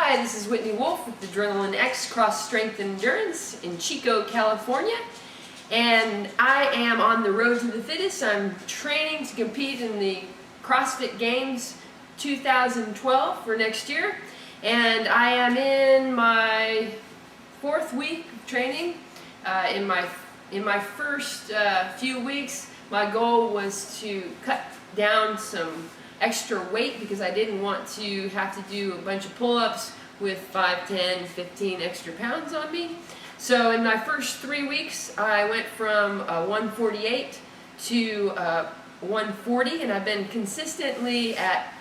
Hi, this is Whitney Wolf with Adrenaline X Cross Strength and Endurance in Chico, California. And I am on the road to the fittest. I'm training to compete in the CrossFit Games 2012 for next year. And I am in my 4th week of training. In my first few weeks, my goal was to cut down some extra weight because I didn't want to have to do a bunch of pull-ups with 5, 10, 15 extra pounds on me. So in my first 3 weeks, I went from 148 to 140, and I've been consistently at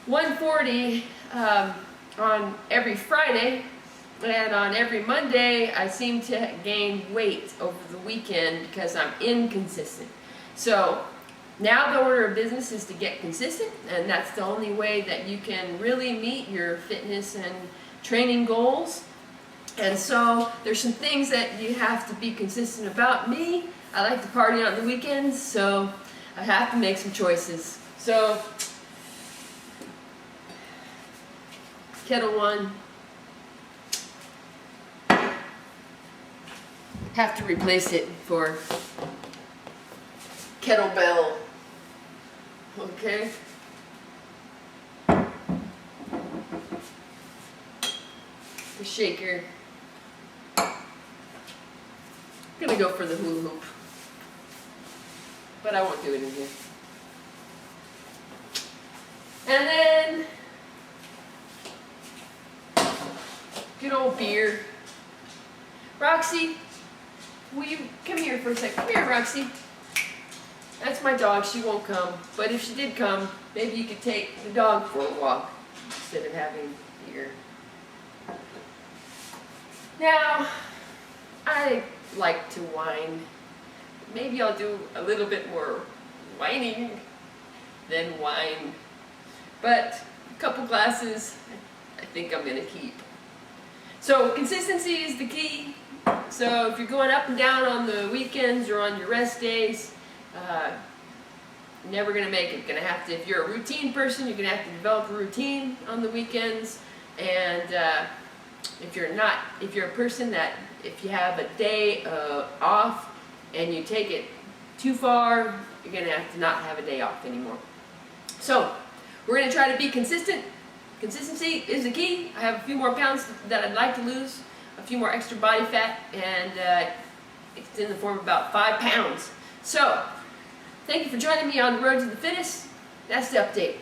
140 on every Friday, and on every Monday I seem to gain weight over the weekend because I'm inconsistent. So now the order of business is to get consistent, and that's the only way that you can really meet your fitness and training goals. And so there's some things that you have to be consistent about. Me, I like to party on the weekends, so I have to make some choices. So Kettle One, have to replace it for kettlebell. Okay. The shaker. I'm gonna go for the hula hoop, but I won't do it in here. And then good old beer. Roxy, will you come here for a second? Come here, Roxy. That's my dog. She won't come, but if she did come, maybe you could take the dog for a walk instead of having beer. Now, I like to whine. Maybe I'll do a little bit more whining than wine, but a couple glasses I think I'm gonna keep. So consistency is the key. So if you're going up and down on the weekends or on your rest days, never gonna make it. Gonna have to, if you're a routine person, you're gonna have to develop a routine on the weekends. And if you're not, if you're a person that, if you have a day off and you take it too far, you're gonna have to not have a day off anymore. So we're gonna try to be consistent. Consistency is the key. I have a few more pounds that I'd like to lose, a few more extra body fat, and it's in the form of about 5 pounds. So thank you for joining me on the road to the fittest. That's the update.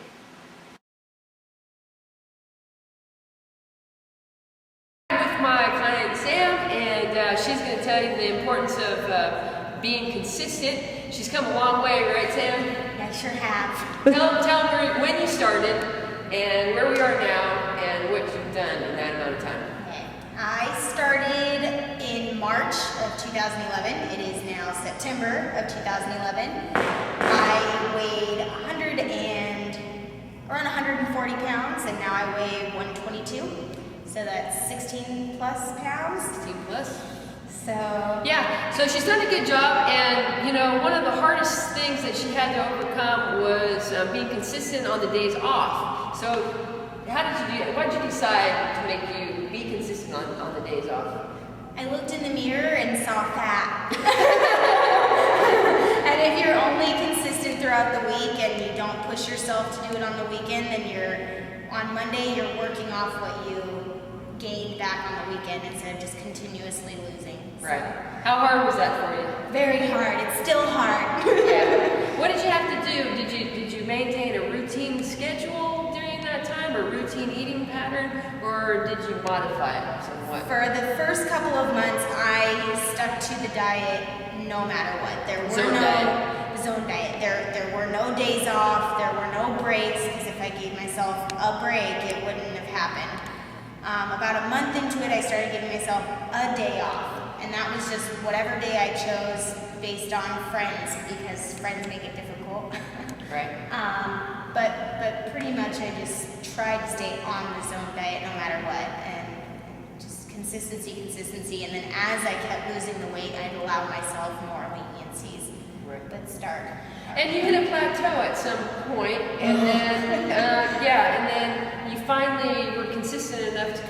With my client Sam, and she's going to tell you the importance of being consistent. She's come a long way, right, Sam? I sure have. Tell her when you started and where we are now and what you've done in that amount of time. Okay. I started in March of 2011. It is now September of 2011. I weighed around 140 pounds, and now I weigh 122. So that's 16 plus pounds. 16 plus. So yeah, so she's done a good job, and you know, one of the hardest things that she had to overcome was being consistent on the days off. So how did you do? Why did you decide to make you be consistent on the days off? I looked in the mirror and saw fat. And if you're only consistent throughout the week and you don't push yourself to do it on the weekend, then on Monday you're working off what you gained back on the weekend instead of just continuously losing. So. Right. How hard was that for you? Very hard. It's still hard. Yeah. What did you have to do? Did you maintain a routine schedule during that time, or routine eating pattern, or did you modify it somewhat? For the first couple of months, I stuck to the diet no matter what. There were zone diet. There were no days off. There were no breaks, because if I gave myself a break, it wouldn't have happened. About a month into it, I started giving myself a day off, and that was just whatever day I chose based on friends, because friends make it difficult. Right. But pretty much I just tried to stay on the zone diet no matter what, and just consistency, and then as I kept losing the weight, I'd allow myself more leniencies. Right. But start. And you hit a plateau at some point, and then and then you finally were consistent enough to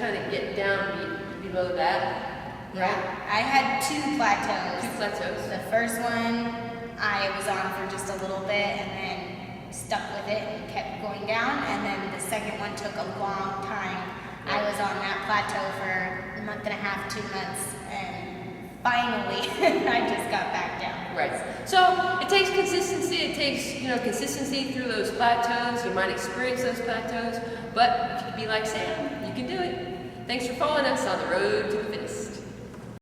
get down below that, Yeah, I had 2 plateaus. 2 plateaus. The first one I was on for just a little bit and then stuck with it and kept going down. And then the second one took a long time. I was on that plateau for a month and a half, 2 months, and finally I just got back down. Right. So it takes consistency. It takes, consistency through those plateaus. You might experience those plateaus, but if you can be like Sam, you can do it. Thanks for following us on the road to the fitness.